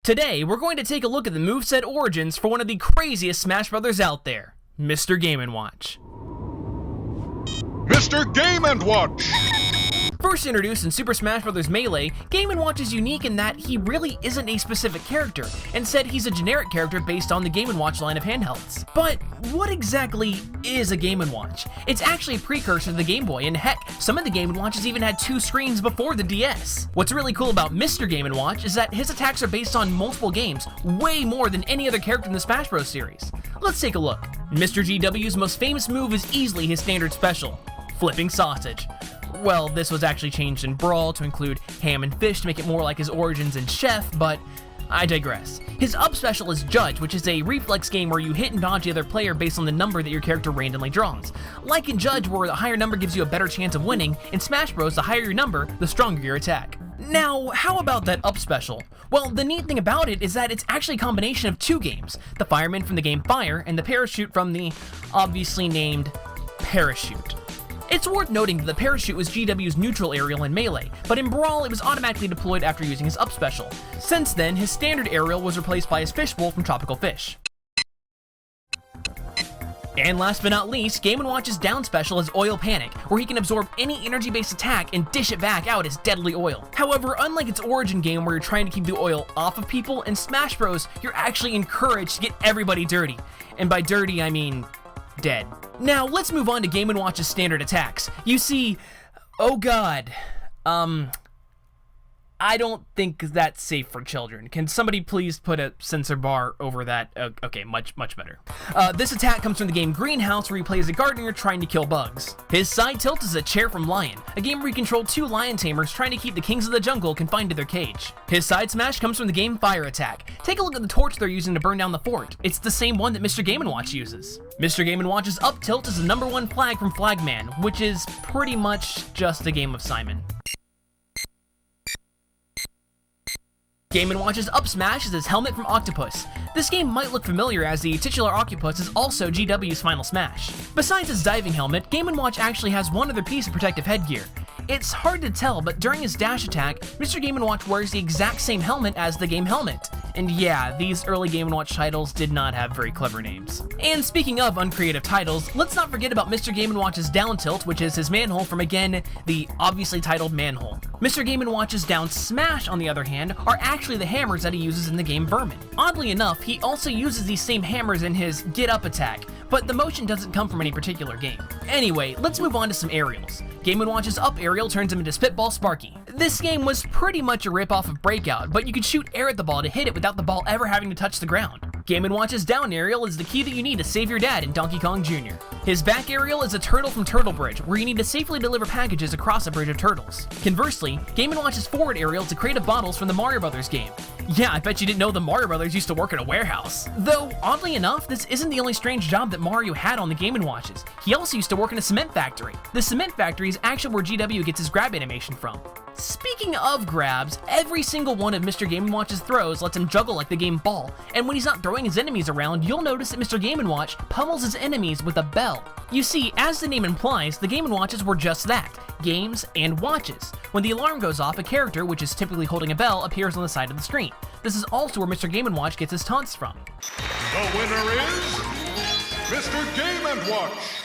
Today, we're going to take a look at the moveset origins for one of the craziest Smash Brothers out there, Mr. Game & Watch. Mr. Game & Watch! First introduced in Super Smash Bros. Melee, Game & Watch is unique in that he really isn't a specific character. Instead, he's a generic character based on the Game & Watch line of handhelds. But what exactly is a Game & Watch? It's actually a precursor to the Game Boy, and heck, some of the Game & Watches even had two screens before the DS. What's really cool about Mr. Game & Watch is that his attacks are based on multiple games, way more than any other character in the Smash Bros. Series. Let's take a look. Mr. GW's most famous move is easily his standard special, Flipping Sausage. Well, this was actually changed in Brawl to include ham and fish to make it more like his origins in Chef, but I digress. His up special is Judge, which is a reflex game where you hit and dodge the other player based on the number that your character randomly draws. Like in Judge, where the higher number gives you a better chance of winning, in Smash Bros, the higher your number, the stronger your attack. Now, how about that up special? Well, the neat thing about it is that it's actually a combination of two games, the Fireman from the game Fire, and the Parachute from the obviously named Parachute. It's worth noting that the Parachute was GW's neutral aerial in Melee, but in Brawl it was automatically deployed after using his up special. Since then, his standard aerial was replaced by his Fishbowl from Tropical Fish. And last but not least, Game & Watch's down special is Oil Panic, where he can absorb any energy-based attack and dish it back out as deadly oil. However, unlike its origin game where you're trying to keep the oil off of people, in Smash Bros, you're actually encouraged to get everybody dirty. And by dirty, I mean dead. Now, let's move on to Game & Watch's standard attacks. You see, oh god, I don't think that's safe for children. Can somebody please put a censor bar over that? Okay, much better. This attack comes from the game Greenhouse, where he plays a gardener trying to kill bugs. His side tilt is a chair from Lion, a game where you control two lion tamers trying to keep the kings of the jungle confined to their cage. His side smash comes from the game Fire Attack. Take a look at the torch they're using to burn down the fort. It's the same one that Mr. Game & Watch uses. Mr. Game & Watch's up tilt is the #1 flag from Flagman, which is pretty much just a game of Simon. Game & Watch's up smash is his helmet from OCTOPUS. This game might look familiar as the titular octopus is also GW's final smash. Besides his diving helmet, Game & Watch actually has one other piece of protective headgear. It's hard to tell, but during his dash attack, Mr. Game & Watch wears the exact same helmet as the game helmet. And yeah, these early Game & Watch titles did not have very clever names. And speaking of uncreative titles, let's not forget about Mr. Game & Watch's down tilt, which is his manhole from, again, the obviously titled Manhole. Mr. Game & Watch's down smash, on the other hand, are actually the hammers that he uses in the game Vermin. Oddly enough, he also uses these same hammers in his get up attack, but the motion doesn't come from any particular game. Anyway, let's move on to some aerials. Game & Watch's up aerial turns him into Spitball Sparky. This game was pretty much a ripoff of Breakout, but you could shoot air at the ball to hit it without the ball ever having to touch the ground. Game & Watch's down aerial is the key that you need to save your dad in Donkey Kong Jr. His back aerial is a turtle from Turtle Bridge, where you need to safely deliver packages across a bridge of turtles. Conversely, Game & Watch's forward aerial is a crate of bottles from the Mario Brothers game. Yeah, I bet you didn't know the Mario Brothers used to work at a warehouse. Though, oddly enough, this isn't the only strange job that Mario had on the Game & Watches. He also used to work in a cement factory. The cement factory is actually where GW gets his grab animation from. Speaking of grabs, every single one of Mr. Game & Watch's throws lets him juggle like the game Ball, and when he's not throwing his enemies around, you'll notice that Mr. Game & Watch pummels his enemies with a bell. You see, as the name implies, the Game & Watches were just that, games and watches. When the alarm goes off, a character, which is typically holding a bell, appears on the side of the screen. This is also where Mr. Game & Watch gets his taunts from. The winner is Mr. Game & Watch!